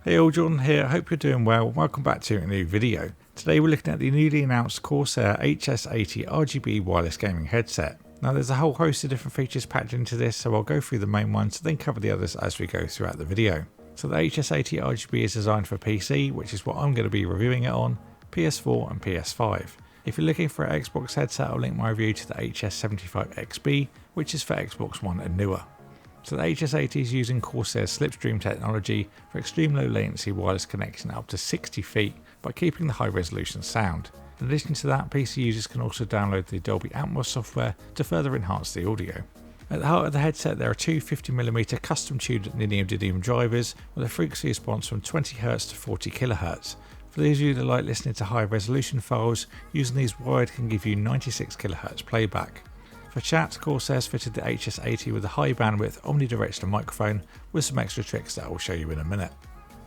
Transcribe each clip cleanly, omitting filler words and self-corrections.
Hey all, Jordan here, hope you're doing well. Welcome back to a new video. Today we're looking at the newly announced Corsair HS80 RGB Wireless gaming headset. Now there's a whole host of different features packed into this, so I'll go through the main ones and then cover the others as we go throughout the video. So the HS80 RGB is designed for PC, which is what I'm going to be reviewing it on, PS4 and PS5. If you're looking for an Xbox headset, I'll link my review to the HS75 XB, which is for Xbox One and newer. So the HS80 is using Corsair's slipstream technology for extreme low latency wireless connection up to 60 feet by keeping the high resolution sound. In addition to that, PC users can also download the Dolby Atmos software to further enhance the audio. At the heart of the headset there are two 50mm custom tuned neodymium drivers with a frequency response from 20Hz to 40kHz. For those of you that like listening to high resolution files, using these wired can give you 96kHz playback. For chat, Corsair's fitted the HS80 with a high bandwidth omnidirectional microphone with some extra tricks that I will show you in a minute.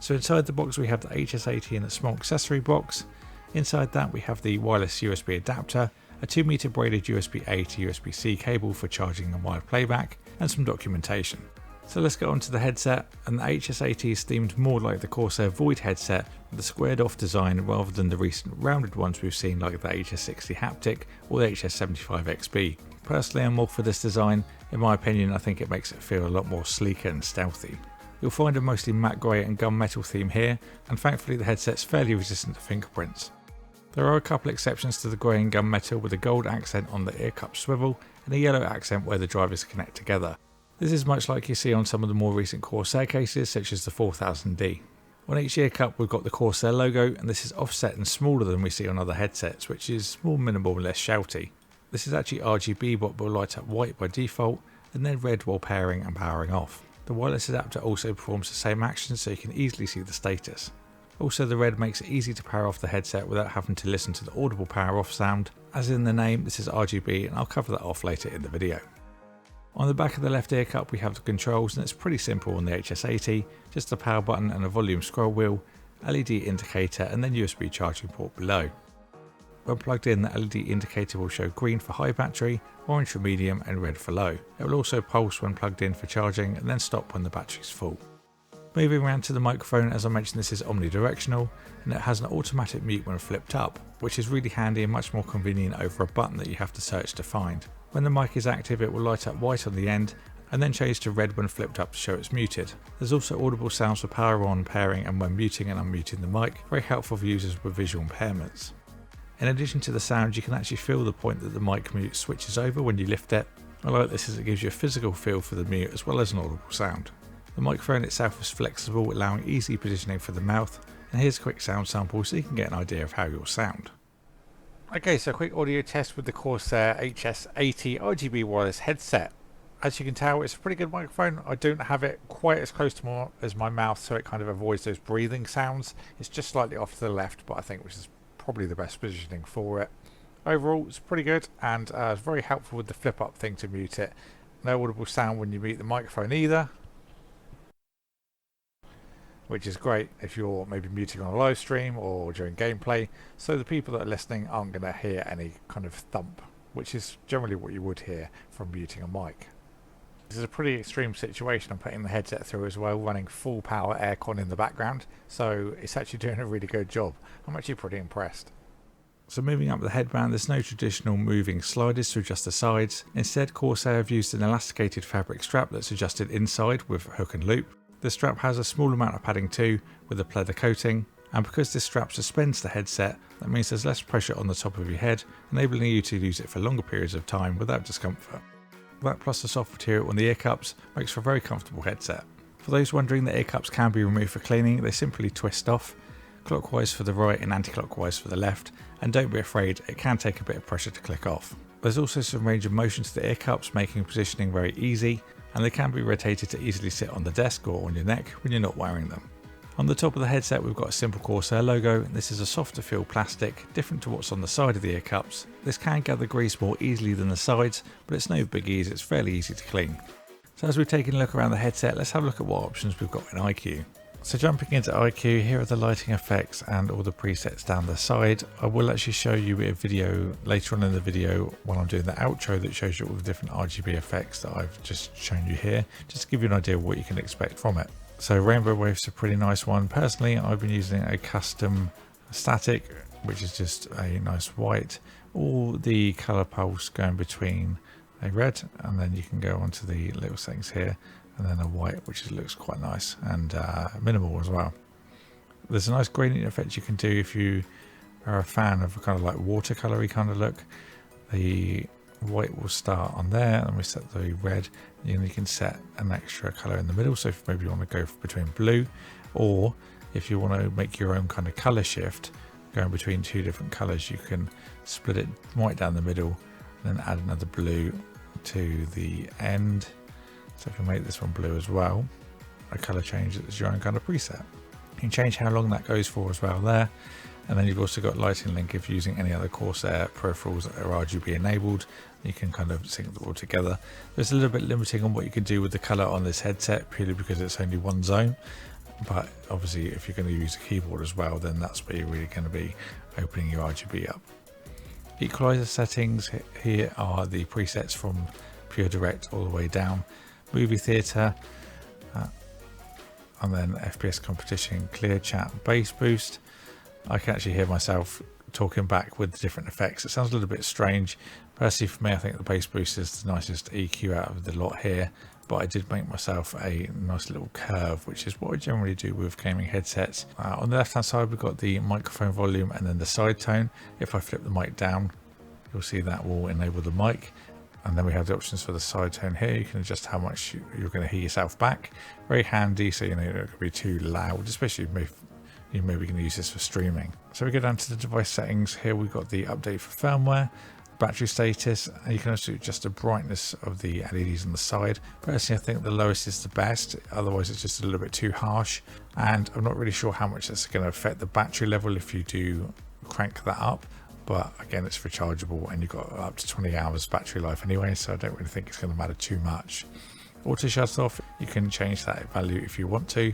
So inside the box we have the HS80 in a small accessory box. Inside that we have the wireless USB adapter, a 2m braided USB-A to USB-C cable for charging and wired playback, and some documentation. So let's get on to the headset, and the HS80 is themed more like the Corsair Void headset with a squared off design rather than the recent rounded ones we've seen like the HS60 Haptic or the HS75 XB. Personally, I'm all for this design. In my opinion, I think it makes it feel a lot more sleeker and stealthy. You'll find a mostly matte grey and gunmetal theme here, and thankfully the headset's fairly resistant to fingerprints. There are a couple exceptions to the grey and gunmetal with a gold accent on the ear cup swivel and a yellow accent where the drivers connect together. This is much like you see on some of the more recent Corsair cases such as the 4000D. On each ear cup we've got the Corsair logo, and this is offset and smaller than we see on other headsets, which is more minimal and less shouty. This is actually RGB but will light up white by default and then red while pairing and powering off. The wireless adapter also performs the same action so you can easily see the status. Also the red makes it easy to power off the headset without having to listen to the audible power off sound. As in the name, this is RGB and I'll cover that off later in the video. On the back of the left ear cup we have the controls, and it's pretty simple on the HS80, just a power button and a volume scroll wheel, LED indicator and then USB charging port below. When plugged in, the LED indicator will show green for high battery, orange for medium and red for low. It will also pulse when plugged in for charging and then stop when the battery is full. Moving around to the microphone, as I mentioned, this is omnidirectional and it has an automatic mute when flipped up, which is really handy and much more convenient over a button that you have to search to find. When the mic is active it will light up white on the end and then change to red when flipped up to show it's muted. There's also audible sounds for power on, pairing and when muting and unmuting the mic, very helpful for users with visual impairments. In addition to the sound, you can actually feel the point that the mic mute switches over when you lift it. I like this as it gives you a physical feel for the mute as well as an audible sound. The microphone itself is flexible, allowing easy positioning for the mouth, and here's a quick sound sample so you can get an idea of how you'll sound. Okay, so a quick audio test with the Corsair HS80 RGB Wireless headset. As you can tell, it's a pretty good microphone. I don't have it quite as close to as my mouth, so it kind of avoids those breathing sounds. It's just slightly off to the left, but I think which is probably the best positioning for it. Overall it's pretty good, and it's very helpful with the flip up thing to mute it. No audible sound when you mute the microphone either, which is great if you're maybe muting on a live stream or during gameplay, so the people that are listening aren't going to hear any kind of thump, which is generally what you would hear from muting a mic. This is a pretty extreme situation I'm putting the headset through as well, running full power aircon in the background, so it's actually doing a really good job. I'm actually pretty impressed. So moving up the headband, there's no traditional moving sliders to adjust the sides. Instead, Corsair have used an elasticated fabric strap that's adjusted inside with hook and loop. The strap has a small amount of padding too, with a pleather coating, and because this strap suspends the headset, that means there's less pressure on the top of your head, enabling you to use it for longer periods of time without discomfort. That plus the soft material on the ear cups makes for a very comfortable headset. For those wondering, the ear cups can be removed for cleaning. They simply twist off, clockwise for the right and anti-clockwise for the left, and don't be afraid, it can take a bit of pressure to click off. There's also some range of motion to the ear cups, making positioning very easy, and they can be rotated to easily sit on the desk or on your neck when you're not wearing them. On the top of the headset we've got a simple Corsair logo. This is a softer feel plastic, different to what's on the side of the ear cups. This can gather grease more easily than the sides, but it's no biggies, it's fairly easy to clean. So as we've taken a look around the headset, let's have a look at what options we've got in IQ. So jumping into IQ, here are the lighting effects and all the presets down the side. I will actually show you a video later on in the video while I'm doing the outro that shows you all the different RGB effects that I've just shown you here, just to give you an idea of what you can expect from it. So rainbow wave's a pretty nice one. Personally, I've been using a custom static, which is just a nice white. All the color pulse going between a red, and then you can go onto the little settings here, and then a white, which looks quite nice and minimal as well. There's a nice gradient effect you can do if you are a fan of a kind of like watercolory kind of look. The white will start on there, and we set the red, and you can set an extra color in the middle. So if maybe you want to go between blue, or if you want to make your own kind of color shift going between two different colors, you can split it right down the middle and then add another blue to the end. So if you make this one blue as well, a color change that's your own kind of preset. You can change how long that goes for as well there. And then you've also got lighting link. If you're using any other Corsair peripherals that are RGB enabled, you can kind of sync them all together. There's a little bit limiting on what you can do with the color on this headset, purely because it's only one zone. But obviously if you're going to use a keyboard as well, then that's where you're really going to be opening your RGB up. Equalizer settings, here are the presets from Pure Direct all the way down. Movie theater, and then FPS competition, clear chat, bass boost. I can actually hear myself talking back with the different effects. It sounds a little bit strange. Personally for me, I think the bass boost is the nicest EQ out of the lot here, but I did make myself a nice little curve, which is what I generally do with gaming headsets. On the left hand side, we've got the microphone volume and then the side tone. If I flip the mic down, you'll see that will enable the mic. And then we have the options for the side tone here. You can adjust how much you're going to hear yourself back. Very handy, so you know you're not going to be too loud, especially if you're maybe going to use this for streaming. So we go down to the device settings. Here we've got the update for firmware, battery status, and you can also adjust the brightness of the LEDs on the side. Personally, I think the lowest is the best, otherwise it's just a little bit too harsh. And I'm not really sure how much that's going to affect the battery level if you do crank that up. But again, it's rechargeable and you've got up to 20 hours battery life anyway, so I don't really think it's going to matter too much. Auto shut off, you can change that value if you want to.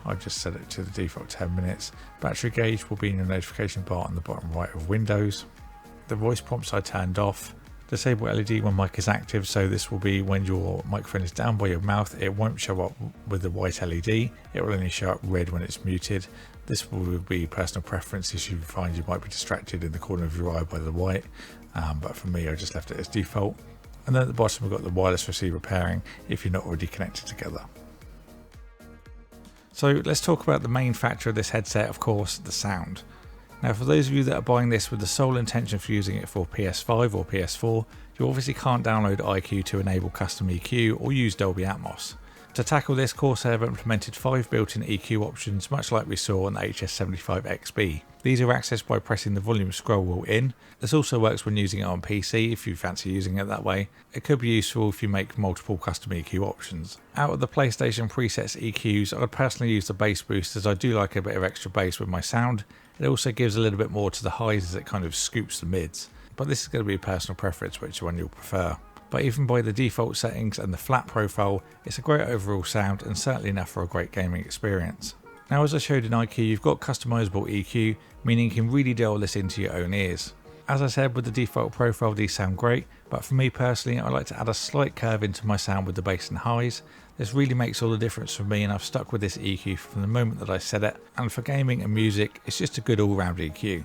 I've just set it to the default 10 minutes. Battery gauge will be in your notification bar on the bottom right of Windows. The voice prompts I turned off. Disable LED when mic is active, so this will be when your microphone is down by your mouth. It won't show up with the white LED, it will only show up red when it's muted. This will be personal preference if you find you might be distracted in the corner of your eye by the white, but for me I just left it as default. And then at the bottom we've got the wireless receiver pairing if you're not already connected together. So let's talk about the main factor of this headset, of course, the sound. Now for those of you that are buying this with the sole intention for using it for PS5 or PS4, you obviously can't download iQ to enable custom EQ or use Dolby Atmos. To tackle this, Corsair have implemented 5 built-in EQ options, much like we saw on the HS80 RGB. These are accessed by pressing the volume scroll wheel in. This also works when using it on PC if you fancy using it that way. It could be useful if you make multiple custom EQ options. Out of the PlayStation presets EQs, I'd personally use the bass boost as I do like a bit of extra bass with my sound. It also gives a little bit more to the highs as it kind of scoops the mids. But this is going to be a personal preference, which one you'll prefer. But even by the default settings and the flat profile, it's a great overall sound and certainly enough for a great gaming experience. Now as I showed in iQ, you've got customizable EQ, meaning you can really dial this into your own ears. As I said, with the default profile these sound great, but for me personally I like to add a slight curve into my sound with the bass and highs. This really makes all the difference for me and I've stuck with this EQ from the moment that I set it, and for gaming and music it's just a good all-round EQ.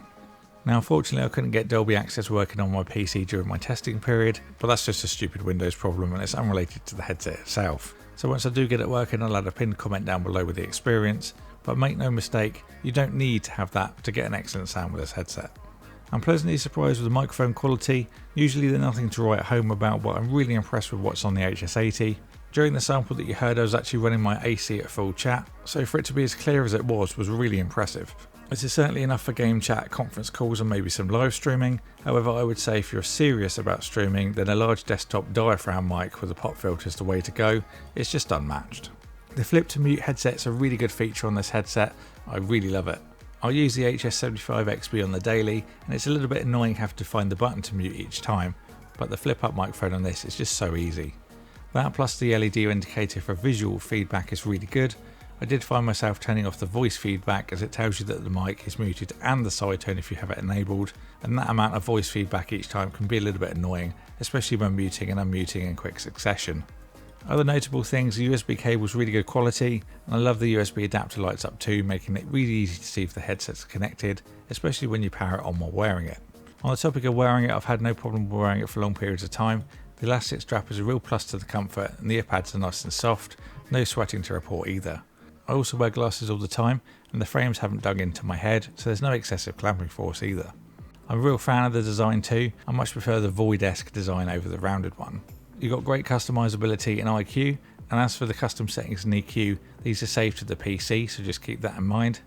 Now unfortunately I couldn't get Dolby Access working on my PC during my testing period, but that's just a stupid Windows problem and it's unrelated to the headset itself. So once I do get it working, I'll add a pinned comment down below with the experience, but make no mistake, you don't need to have that to get an excellent sound with this headset. I'm pleasantly surprised with the microphone quality. Usually they're nothing to write home about, but I'm really impressed with what's on the HS80. During the sample that you heard I was actually running my AC at full chat, so for it to be as clear as it was really impressive. This is certainly enough for game chat, conference calls and maybe some live streaming. However, I would say if you're serious about streaming, then a large desktop diaphragm mic with a pop filter is the way to go. It's just unmatched. The flip to mute headset's a really good feature on this headset. I really love it. I use the HS80 RGB on the daily and it's a little bit annoying having to find the button to mute each time, but the flip up microphone on this is just so easy. That plus the LED indicator for visual feedback is really good. I did find myself turning off the voice feedback as it tells you that the mic is muted and the side tone if you have it enabled, and that amount of voice feedback each time can be a little bit annoying, especially when muting and unmuting in quick succession. Other notable things, the USB cable is really good quality, and I love the USB adapter lights up too, making it really easy to see if the headset's connected, especially when you power it on while wearing it. On the topic of wearing it, I've had no problem wearing it for long periods of time. The elastic strap is a real plus to the comfort, and the ear pads are nice and soft, no sweating to report either. I also wear glasses all the time, and the frames haven't dug into my head, so there's no excessive clamping force either. I'm a real fan of the design too. I much prefer the void-esque design over the rounded one. You've got great customizability in IQ, and as for the custom settings in EQ, these are saved to the PC, so just keep that in mind.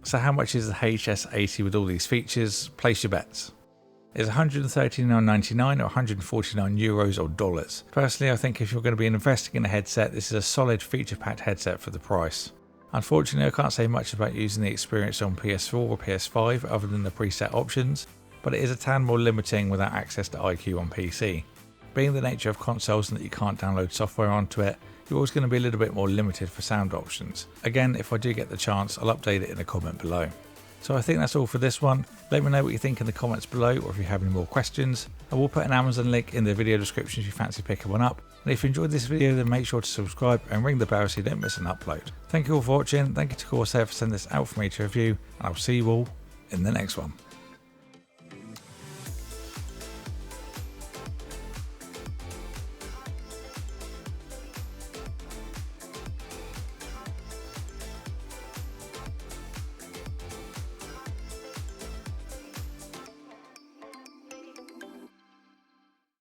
So how much is the HS80 with all these features? Place your bets. Is €139.99 or €149 or dollars? Personally, I think if you're going to be investing in a headset, this is a solid feature-packed headset for the price. Unfortunately, I can't say much about using the experience on PS4 or PS5 other than the preset options, but it is a tad more limiting without access to IQ on PC. Being the nature of consoles and that you can't download software onto it, you're always going to be a little bit more limited for sound options. Again, if I do get the chance, I'll update it in a comment below. So I think that's all for this one. Let me know what you think in the comments below, or if you have any more questions. I will put an Amazon link in the video description if you fancy picking one up. And if you enjoyed this video, then make sure to subscribe and ring the bell so you don't miss an upload. Thank you all for watching. Thank you to Corsair for sending this out for me to review, and I'll see you all in the next one.